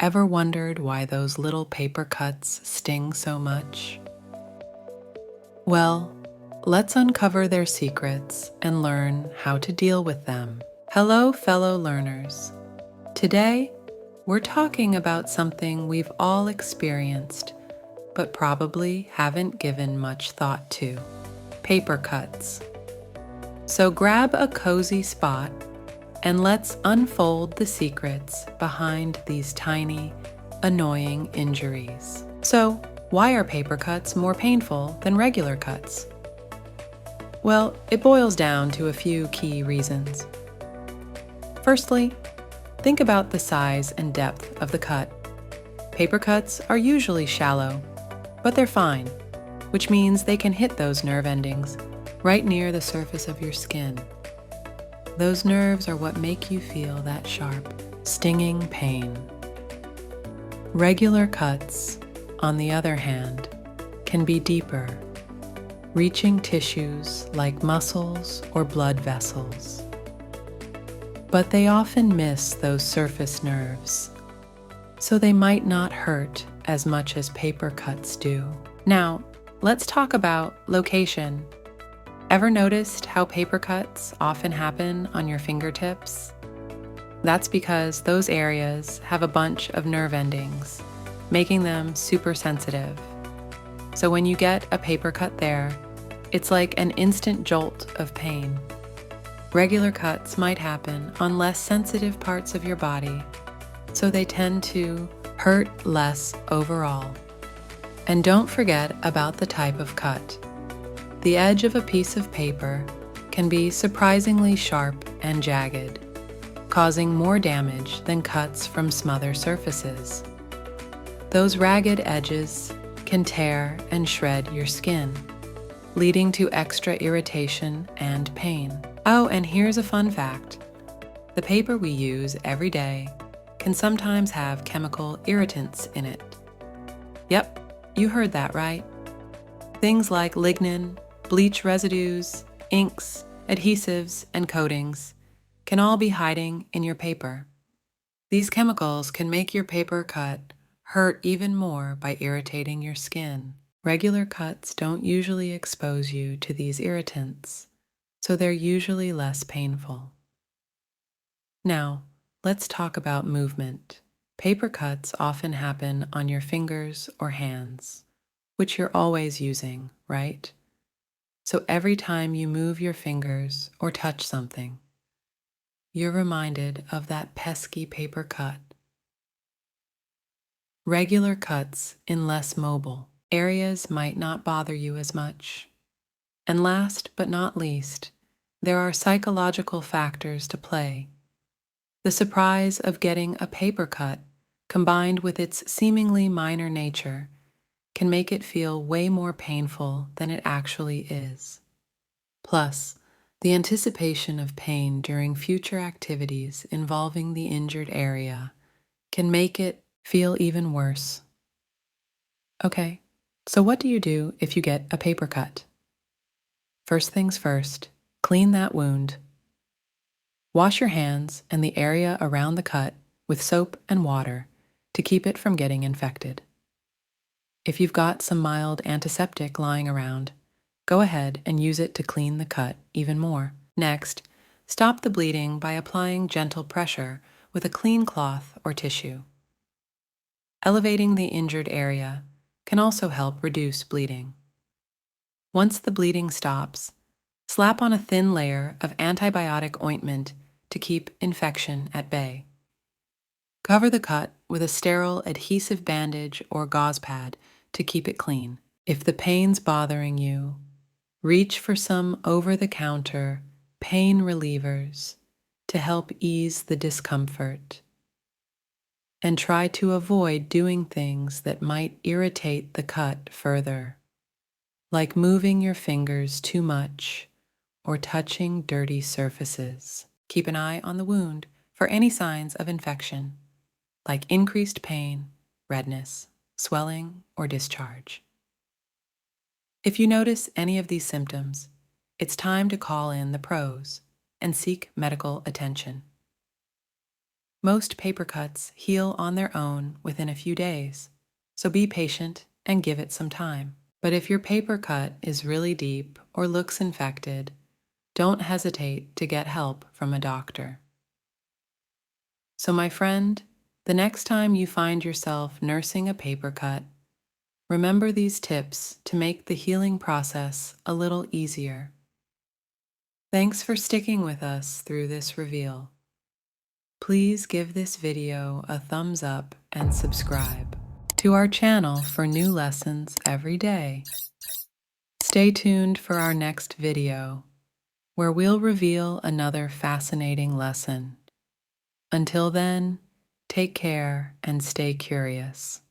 Ever wondered why those little paper cuts sting so much? Well, let's uncover their secrets and learn how to deal with them. Hello, fellow learners. Today, we're talking about something we've all experienced, but probably haven't given much thought to: paper cuts. So grab a cozy spot and let's unfold the secrets behind these tiny, annoying injuries. So, why are paper cuts more painful than regular cuts? Well, it boils down to a few key reasons. Firstly, think about the size and depth of the cut. Paper cuts are usually shallow, but they're fine, which means they can hit those nerve endings right near the surface of your skin. Those nerves are what make you feel that sharp, stinging pain. Regular cuts, on the other hand, can be deeper, reaching tissues like muscles or blood vessels. But they often miss those surface nerves, so they might not hurt as much as paper cuts do. Now, let's talk about location. Ever noticed how paper cuts often happen on your fingertips? That's because those areas have a bunch of nerve endings, making them super sensitive. So when you get a paper cut there, it's like an instant jolt of pain. Regular cuts might happen on less sensitive parts of your body, so they tend to hurt less overall. And don't forget about the type of cut. The edge of a piece of paper can be surprisingly sharp and jagged, causing more damage than cuts from smother surfaces. Those ragged edges can tear and shred your skin, leading to extra irritation and pain. Oh, and here's a fun fact. The paper we use every day can sometimes have chemical irritants in it. Yep, you heard that right. Things like lignin, bleach residues, inks, adhesives, and coatings can all be hiding in your paper. These chemicals can make your paper cut hurt even more by irritating your skin. Regular cuts don't usually expose you to these irritants, so they're usually less painful. Now, let's talk about movement. Paper cuts often happen on your fingers or hands, which you're always using, right? So every time you move your fingers or touch something, you're reminded of that pesky paper cut. Regular cuts in less mobile areas might not bother you as much. And last but not least, there are psychological factors to play. The surprise of getting a paper cut, combined with its seemingly minor nature, can make it feel way more painful than it actually is. Plus, the anticipation of pain during future activities involving the injured area can make it feel even worse. Okay, so what do you do if you get a paper cut? First things first, clean that wound. Wash your hands and the area around the cut with soap and water to keep it from getting infected. If you've got some mild antiseptic lying around, go ahead and use it to clean the cut even more. Next, stop the bleeding by applying gentle pressure with a clean cloth or tissue. Elevating the injured area can also help reduce bleeding. Once the bleeding stops, slap on a thin layer of antibiotic ointment to keep infection at bay. Cover the cut with a sterile adhesive bandage or gauze pad to keep it clean. If the pain's bothering you, reach for some over-the-counter pain relievers to help ease the discomfort. And try to avoid doing things that might irritate the cut further, like moving your fingers too much or touching dirty surfaces. Keep an eye on the wound for any signs of infection, like increased pain, redness, swelling, or discharge. If you notice any of these symptoms, it's time to call in the pros and seek medical attention. Most paper cuts heal on their own within a few days, so be patient and give it some time. But if your paper cut is really deep or looks infected, don't hesitate to get help from a doctor. So, my friend, the next time you find yourself nursing a paper cut, remember these tips to make the healing process a little easier. Thanks for sticking with us through this reveal. Please give this video a thumbs up and subscribe to our channel for new lessons every day. Stay tuned for our next video, where we'll reveal another fascinating lesson. Until then, take care and stay curious.